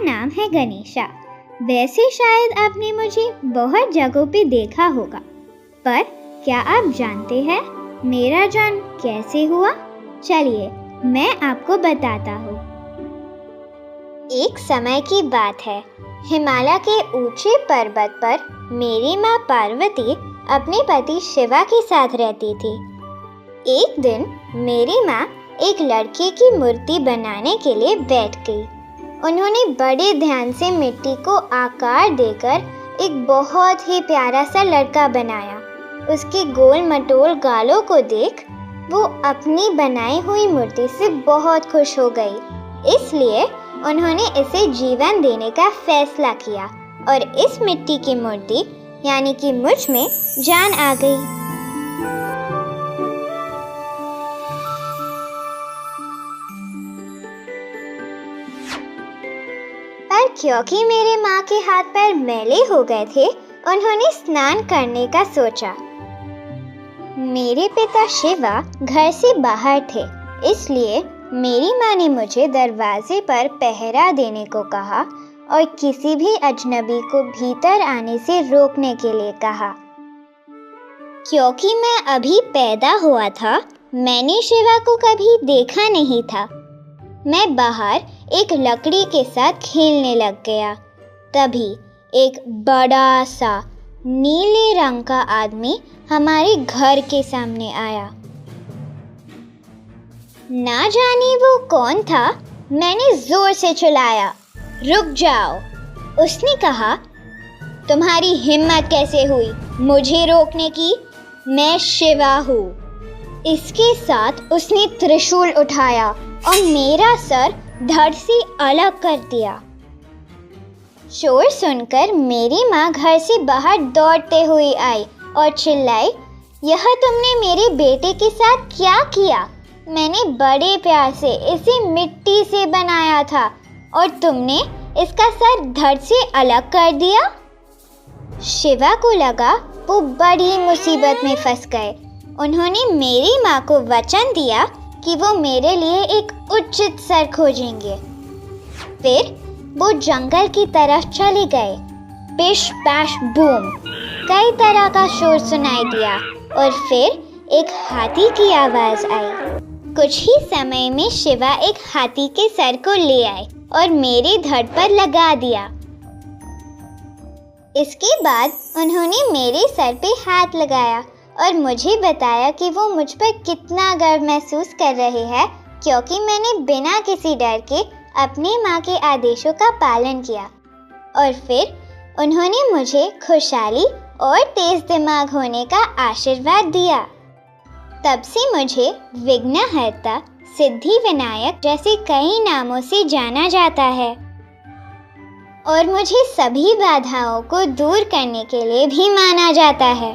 नाम है गणेशा। वैसे शायद आपने मुझे बहुत जगहों पे देखा होगा, पर क्या आप जानते हैं मेरा जन्म कैसे हुआ? चलिए मैं आपको बताता हूँ। एक समय की बात है, हिमालय के ऊंचे पर्वत पर मेरी माँ पार्वती अपने पति शिवा के साथ रहती थी। एक दिन मेरी माँ एक लड़के की मूर्ति बनाने के लिए बैठ गई। उन्होंने बड़े ध्यान से मिट्टी को आकार देकर एक बहुत ही प्यारा सा लड़का बनाया। उसके गोल मटोल गालों को देख वो अपनी बनाई हुई मूर्ति से बहुत खुश हो गई। इसलिए उन्होंने इसे जीवन देने का फैसला किया और इस मिट्टी की मूर्ति यानी कि मुझ में जान आ गई। पर क्योंकि मेरे माँ के हाथ पैर मैले हो गए थे, उन्होंने स्नान करने का सोचा। मेरे पिता शिवा घर से बाहर थे, इसलिए मेरी माँ ने मुझे दरवाजे पर पहरा देने को कहा और किसी भी अजनबी को भीतर आने से रोकने के लिए कहा। क्योंकि मैं अभी पैदा हुआ था, मैंने शिवा को कभी देखा नहीं था। मैं बाहर एक लकड़ी के साथ खेलने लग गया। तभी एक बड़ा सा नीले रंग का आदमी हमारे घर के सामने आया। ना जाने वो कौन था, मैंने जोर से चिल्लाया, रुक जाओ। उसने कहा, तुम्हारी हिम्मत कैसे हुई मुझे रोकने की? मैं शिवा हूँ। इसके साथ उसने त्रिशूल उठाया और मेरा सर धड़ से अलग कर दिया। शोर सुनकर मेरी माँ घर से बाहर दौड़ते हुए आई और चिल्लाई, यह तुमने मेरे बेटे के साथ क्या किया? मैंने बड़े प्यार से इसे मिट्टी से बनाया था और तुमने इसका सर धड़ से अलग कर दिया। शिवा को लगा वो बड़ी मुसीबत में फंस गए। उन्होंने मेरी माँ को वचन दिया कि वो मेरे लिए एक उचित सर खोजेंगे। फिर वो जंगल की तरफ चले गए। पिश पैश बूम, कई तरह का शोर सुनाई दिया और फिर एक हाथी की आवाज़ आई। कुछ ही समय में शिवा एक हाथी के सर को ले आए और मेरे धड़ पर लगा दिया। इसके बाद उन्होंने मेरे सर पे हाथ लगाया और मुझे बताया कि वो मुझ पर कितना गर्व महसूस कर रहे हैं, क्योंकि मैंने बिना किसी डर के अपनी माँ के आदेशों का पालन किया। और फिर उन्होंने मुझे खुशहाली और तेज दिमाग होने का आशीर्वाद दिया। तब से मुझे विघ्नहर्ता, सिद्धि विनायक जैसे कई नामों से जाना जाता है और मुझे सभी बाधाओं को दूर करने के लिए भी माना जाता है।